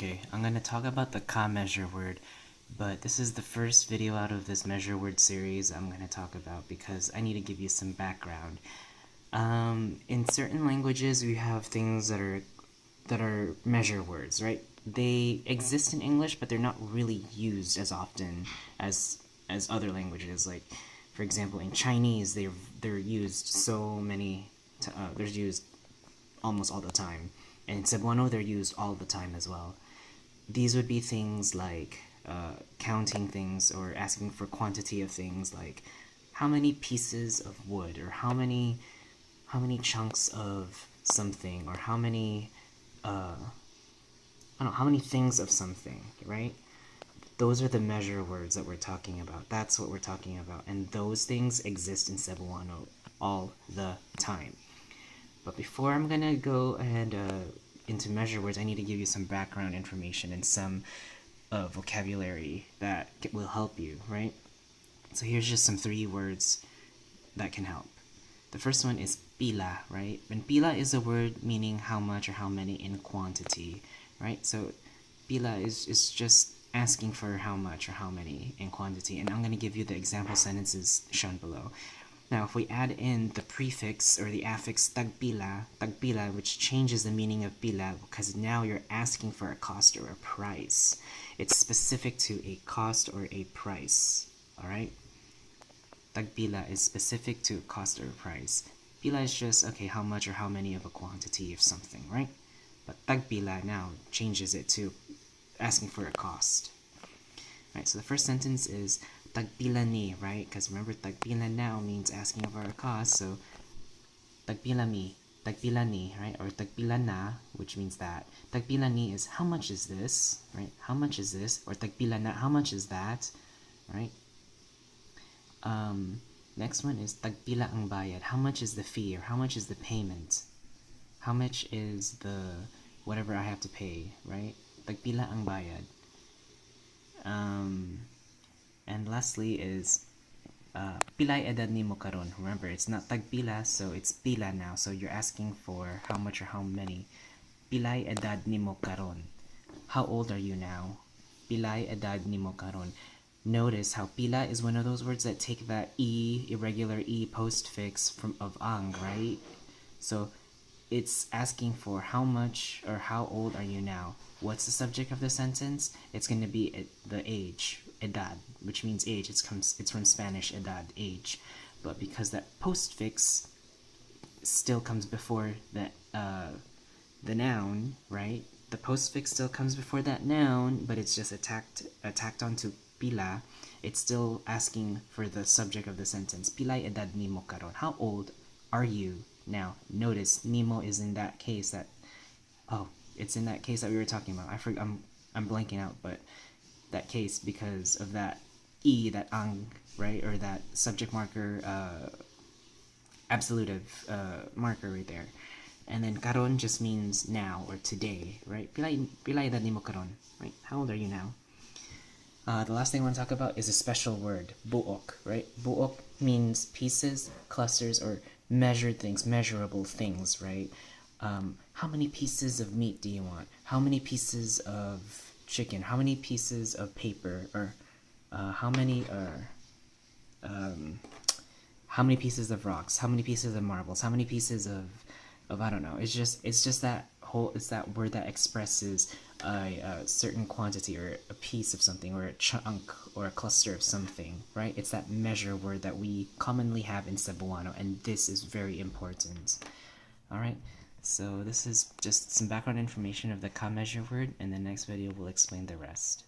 Okay, I'm going to talk about the ka measure word, but this is the first video out of this measure word series I'm going to talk about because I need to give you some background. In certain languages, we have things that are measure words, right? They exist in English, but they're not really used as often as other languages. Like, for example, in Chinese, they're used they're used almost all the time. And in Cebuano, they're used all the time as well. These would be things like counting things or asking for quantity of things, like how many pieces of wood, or how many chunks of something, or how many I don't know, how many things of something, right? Those are the measure words that we're talking about. That's what we're talking about. And those things exist in Cebuano all the time. But before I'm gonna go ahead into measure words, I need to give you some background information and some vocabulary that will help you, right? So here's just some 3 words that can help. The first one is pila, right? And pila is a word meaning how much or how many in quantity, right? So pila is just asking for how much or how many in quantity. And I'm going to give you the example sentences shown below. Now, if we add in the prefix or the affix tagpila, which changes the meaning of pila because now you're asking for a cost or a price. It's specific to a cost or a price, alright? Tagpila is specific to a cost or a price. Pila is just, okay, how much or how many of a quantity of something, right? But tagpila now changes it to asking for a cost. Right, so the first sentence is tagpila ni, right? Because remember, tagpila now means asking for a cost, so tagpila mi, tagpila ni, right? Or tagpila na, which means that. Tagpila ni is how much is this, right? How much is this? Or tagpila na, how much is that, right? Next one is tagpila ang bayad. How much is the fee, or how much is the payment? How much is the whatever I have to pay, right? Tagpila ang bayad. And lastly is pilay edad nimo karon. Remember, it's not tagpila, so it's pila now. So you're asking for how much or how many. Pilay edad nimo karon. How old are you now? Pilay edad nimo karon. Notice how pila is one of those words that take that e, irregular e postfix of ang, right? So it's asking for how much or how old are you now. What's the subject of the sentence? It's going to be the age, edad, which means age. It's from Spanish, edad, age. But because that postfix still comes before the noun, right? The postfix still comes before that noun, but it's just attacked onto pila. It's still asking for the subject of the sentence. Pilay edad nimo karon. How old are you now? Notice nimo is in that case that it's in that case that we were talking about. I'm blanking out, but that case because of that e, that ang, right, or that subject marker absolutive marker right there. And then karon just means now or today, right? Pilay edad nimo karon, right? How old are you now? The last thing I want to talk about is a special word, buok, right? Buok means pieces, clusters, or measured things, measurable things, right? How many pieces of meat do you want? How many pieces of chicken? How many pieces of paper? Or how many pieces of rocks? How many pieces of marbles? How many pieces of I don't know. It's just that word that expresses a certain quantity or a piece of something or a chunk or a cluster of something, right? It's that measure word that we commonly have in Cebuano, and this is very important. Alright, so this is just some background information of the ka measure word, and the next video will explain the rest.